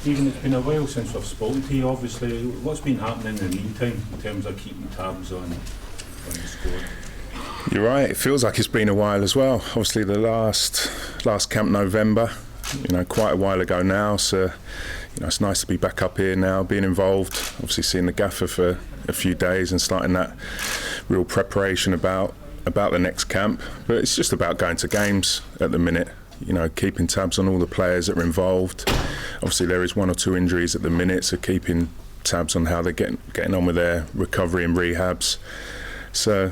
Stephen, it's been a while since we've spoken to you, obviously. What's been happening in the meantime in terms of keeping tabs on the squad? You're right, it feels like it's been a while as well. Obviously the last camp November, quite a while ago now, so it's nice to be back up here now, being involved, obviously seeing the gaffer for a few days and starting that real preparation about the next camp. But it's just about going to games at the minute, keeping tabs on all the players that are involved. Obviously there is 1 or 2 injuries at the minute, so keeping tabs on how they're getting on with their recovery and rehabs. So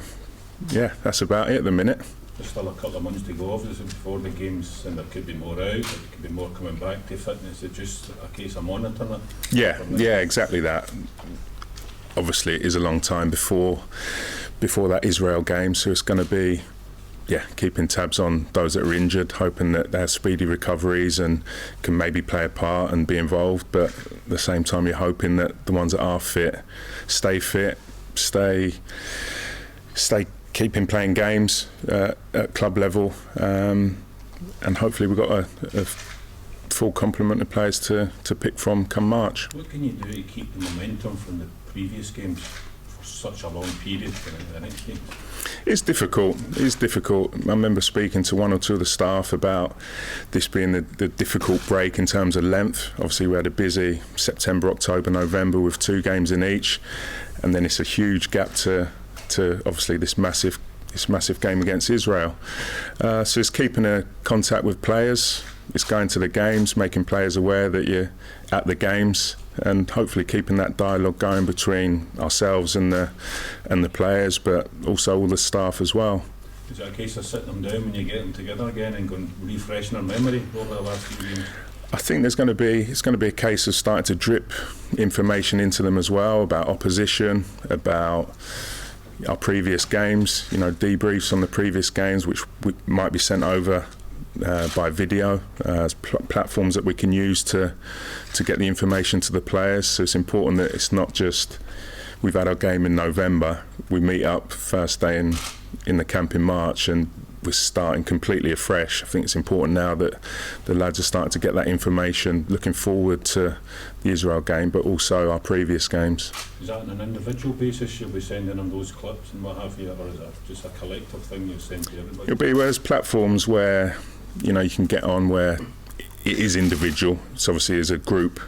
yeah, that's about it at the minute. There's still a couple of months to go, obviously, before the games, and there could be more out, there could be more coming back to fitness. It's just a case of monitoring it. Yeah, exactly that. Obviously it is a long time before that Israel game, so it's going to be keeping tabs on those that are injured, hoping that they have speedy recoveries and can maybe play a part and be involved, but at the same time you're hoping that the ones that are fit, stay keeping playing games at club level, and hopefully we've got a full complement of players to pick from come March. What can you do to keep the momentum from the previous games for such a long period for the next game? It's difficult. I remember speaking to 1 or 2 of the staff about this being the difficult break in terms of length. Obviously we had a busy September, October, November with 2 games in each, and then it's a huge gap to obviously this massive game against Israel. So it's keeping a contact with players, it's going to the games, making players aware that you're at the games, and hopefully keeping that dialogue going between ourselves and the players, but also all the staff as well. Is it a case of sitting them down when you get them together again and going refreshing their memory over the last few games? I think it's going to be a case of starting to drip information into them as well about opposition, about our previous games, debriefs on the previous games, which might be sent over by video, platforms that we can use to get the information to the players. So it's important that it's not just we've had our game in November, we meet up first day in the camp in March and we're starting completely afresh. I think it's important now that the lads are starting to get that information, looking forward to the Israel game, but also our previous games. Is that on an individual basis you'll be sending them those clips and what have you, or is that just a collective thing you'll send to everybody? It'll be there's platforms where you can get on where it is individual. It's obviously as a group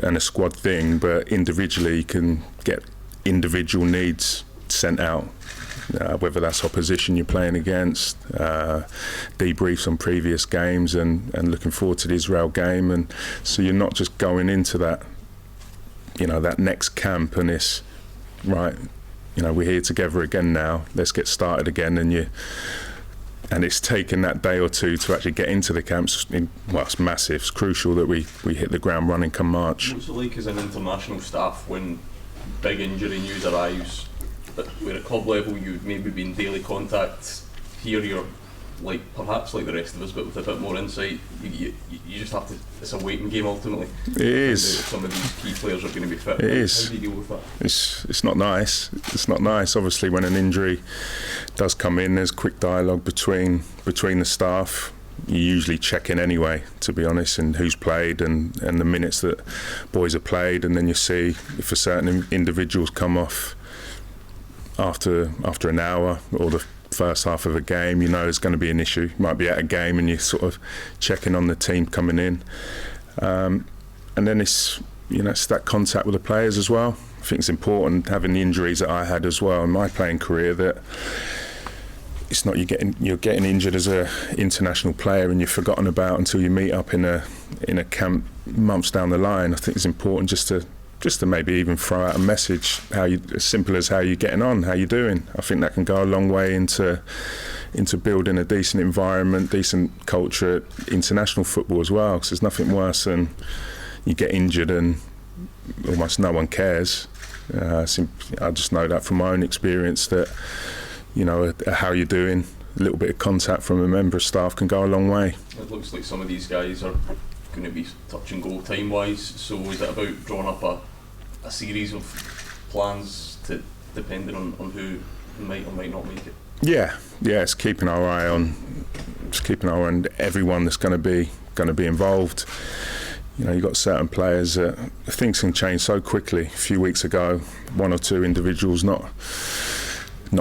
and a squad thing, but individually you can get individual needs sent out. Whether that's opposition you're playing against, debriefs on previous games and looking forward to the Israel game, and so you're not just going into that that next camp and it's right, we're here together again now, let's get started again, and it's taken that day or 2 to actually get into the camps. It's massive. It's crucial that we hit the ground running come March. What's it like as an international staff when big injury news arrives? Where at club level you've maybe been in daily contact, here you're perhaps like the rest of us, but with a bit more insight. You just have to, it's a waiting game ultimately. It is. Some of these key players are going to be fit. It is. How do you deal with that? It's not nice. It's not nice. Obviously when an injury does come in, there's quick dialogue between the staff. You usually check in anyway, to be honest, and who's played and the minutes that boys have played, and then you see if a certain individuals come off after an hour or the first half of a game, there's going to be an issue. You might be at a game and you're sort of checking on the team coming in, and then it's it's that contact with the players as well. I think it's important, having the injuries that I had as well in my playing career, that it's not you're getting injured as a international player and you're forgotten about until you meet up in a camp months down the line. I think it's important just to maybe even throw out a message, as simple as how you're getting on, how you're doing. I think that can go a long way into building a decent environment, decent culture at international football as well, because there's nothing worse than you get injured and almost no one cares. I just know that from my own experience that, how you're doing, a little bit of contact from a member of staff can go a long way. It looks like some of these guys are going to be touch and go time wise, so is it about drawing up a series of plans depending on who might or might not make it? Yeah, it's keeping our eye on everyone that's going to be involved. You know, you've got certain players that things can change so quickly. A few weeks ago, one or two individuals not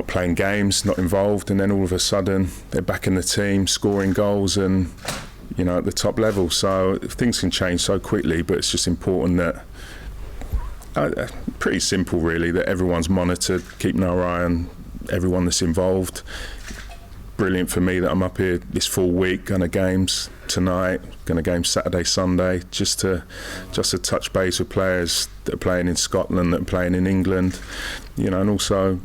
playing games, not involved, and then all of a sudden they're back in the team, scoring goals and, you know, at the top level. So things can change so quickly, but it's just important that, pretty simple really, that everyone's monitored, keeping our eye on everyone that's involved. Brilliant for me that I'm up here this full week, going to games tonight, going to games Saturday, Sunday, just to touch base with players that are playing in Scotland, that are playing in England, you know, and also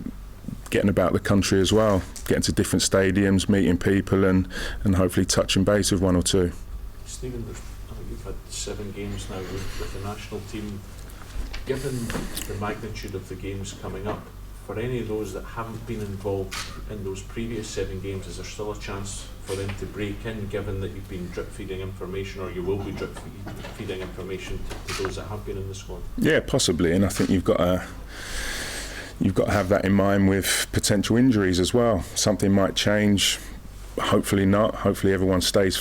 getting about the country as well, getting to different stadiums, meeting people and hopefully touching base with one or two. Stephen, I think you've had 7 games now with the national team. Given the magnitude of the games coming up, for any of those that haven't been involved in those previous 7 games, is there still a chance for them to break in, given that you've been drip feeding information, or you will be drip feeding information to those that have been in the squad? Yeah, possibly, and I think you've got to have that in mind with potential injuries as well. Something might change, hopefully not. Hopefully everyone stays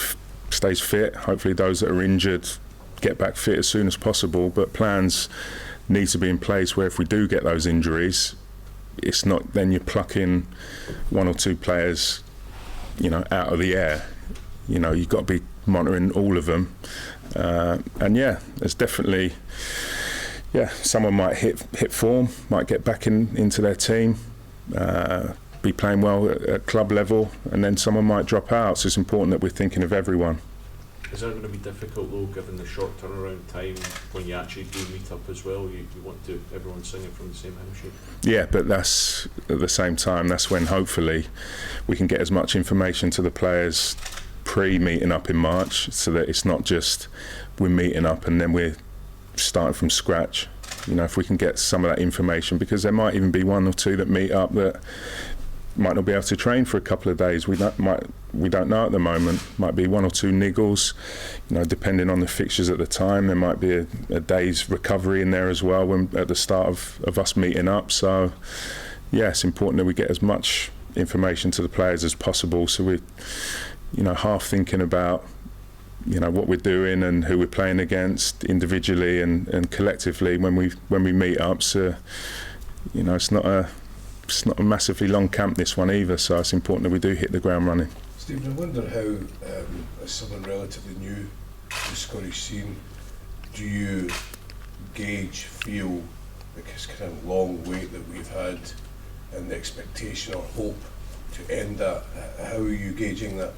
fit. Hopefully those that are injured get back fit as soon as possible, but plans need to be in place where if we do get those injuries, it's not then you're plucking 1 or 2 players, you know, out of the air. You know, you've got to be monitoring all of them. And yeah, there's definitely, someone might hit form, might get back into their team, be playing well at club level, and then someone might drop out. So it's important that we're thinking of everyone. Is that going to be difficult though, given the short turnaround time when you actually do meet up as well? You want everyone singing from the same hymn sheet? Yeah, but that's at the same time, that's when hopefully we can get as much information to the players pre-meeting up in March, so that it's not just we're meeting up and then we're starting from scratch. You know, if we can get some of that information, because there might even be 1 or 2 that meet up that might not be able to train for a couple of days. We don't know at the moment. Might be 1 or 2 niggles, you know, depending on the fixtures at the time. There might be a day's recovery in there as well when at the start of us meeting up. So yeah, it's important that we get as much information to the players as possible, so we're, you know, half thinking about, you know, what we're doing and who we're playing against individually and collectively when we meet up. So, you know, it's not a massively long camp, this one either, so it's important that we do hit the ground running. Stephen, I wonder how, as someone relatively new to the Scottish scene, do you feel this kind of long wait that we've had and the expectation or hope to end that? How are you gauging that?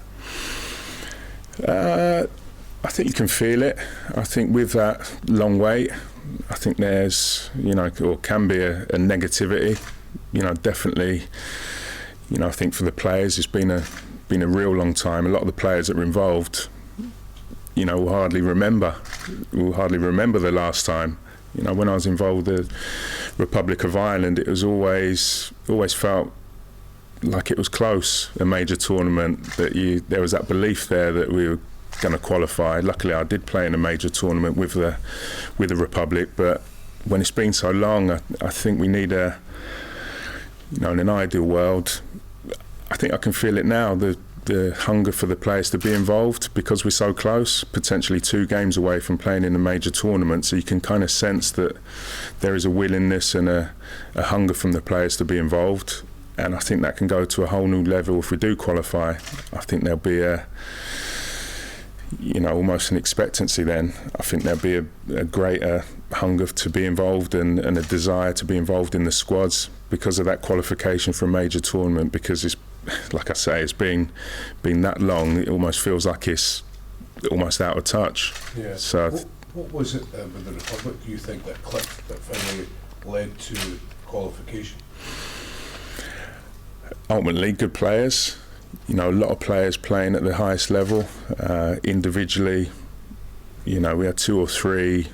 I think you can feel it. I think with that long wait, I think there's, you know, or can be a negativity. You know, definitely, you know, I think for the players it's been a real long time. A lot of the players that were involved, you know, will hardly remember the last time. You know, when I was involved with the Republic of Ireland, it was always felt like it was close, a major tournament, that there was that belief there that we were going to qualify. Luckily I did play in a major tournament with the Republic, but when it's been so long, I think we need you know, in an ideal world, I think I can feel it now, the hunger for the players to be involved, because we're so close, potentially 2 games away from playing in a major tournament, so you can kind of sense that there is a willingness and a hunger from the players to be involved, and I think that can go to a whole new level if we do qualify. I think there'll be you know, almost an expectancy then. I think there'll be a greater hunger to be involved and a desire to be involved in the squads because of that qualification for a major tournament, because it's, like I say, it's been that long, it almost feels like it's almost out of touch. Yeah. So what was it with the Republic, do you think, that clicked, that finally led to qualification? Ultimately, good players. You know, a lot of players playing at the highest level. Individually, you know, we had 2 or 3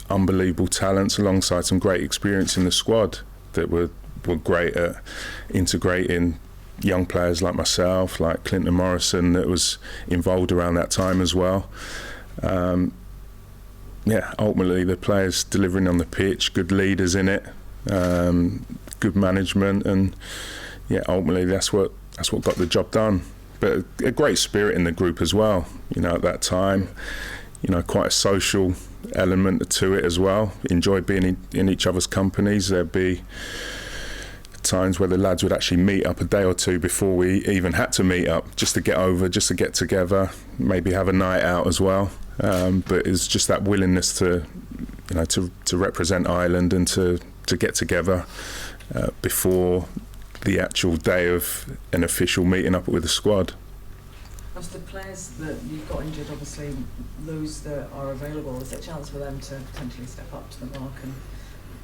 unbelievable talents alongside some great experience in the squad that were great at integrating young players like myself, like Clinton Morrison, that was involved around that time as well. Ultimately the players delivering on the pitch, good leaders in it, good management, and ultimately that's what got the job done. But a great spirit in the group as well, you know, at that time. quite a social element to it as well. Enjoy being in each other's companies. There'd be times where the lads would actually meet up a day or two before we even had to meet up, just to get together, maybe have a night out as well. But it's just that willingness to represent Ireland and to get together before the actual day of an official meeting up with the squad. Of the players that you've got injured, obviously those that are available, is there a chance for them to potentially step up to the mark and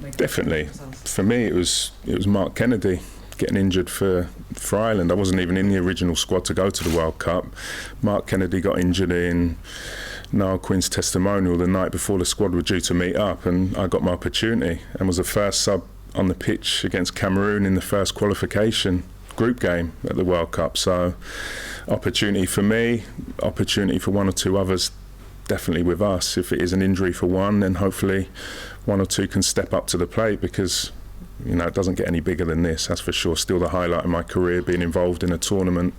make Definitely. For me, it was Mark Kennedy getting injured for Ireland. I wasn't even in the original squad to go to the World Cup. Mark Kennedy got injured in Niall Quinn's testimonial the night before the squad were due to meet up, and I got my opportunity and was the first sub on the pitch against Cameroon in the first qualification group game at the World Cup. So opportunity for me, opportunity for one or two others, definitely with us. If it is an injury for one, then hopefully one or two can step up to the plate, because it doesn't get any bigger than this, that's for sure. Still the highlight of my career, being involved in a tournament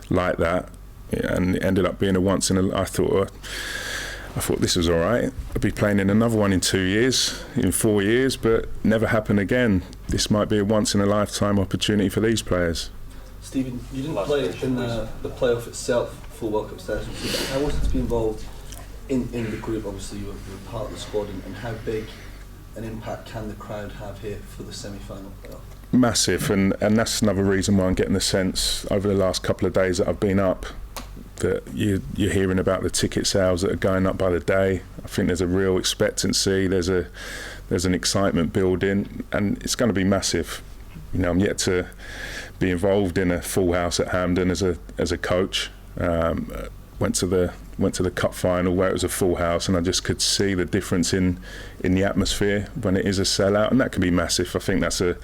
like that, and it ended up being a once in a... I thought this was all right. I'd be playing in another one in 2 years, in 4 years, but never happen again. This might be a once in a lifetime opportunity for these players. Stephen, you didn't play in the playoff itself, full World Cup session. How was it to be involved in the group? Obviously you were part of the squad, and how big an impact can the crowd have here for the semi-final playoff? Massive, and that's another reason why I'm getting the sense over the last couple of days that I've been up, that you're hearing about the ticket sales that are going up by the day. I think there's a real expectancy, there's an excitement building, and it's going to be massive. I'm yet to be involved in a full house at Hampden as a coach. Went to the cup final where it was a full house, and I just could see the difference in the atmosphere when it is a sellout, and that can be massive. I think that's a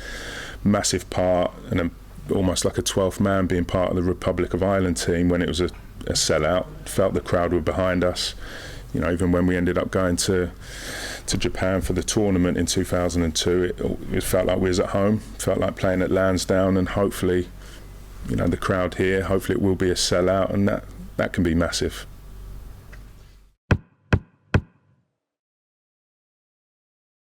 massive part, and almost like a 12th man being part of the Republic of Ireland team when it was a sellout. Felt the crowd were behind us. Even when we ended up going to Japan for the tournament in 2002, it felt like we was at home. Felt like playing at Lansdowne, and hopefully, the crowd here, hopefully it will be a sellout, and that can be massive.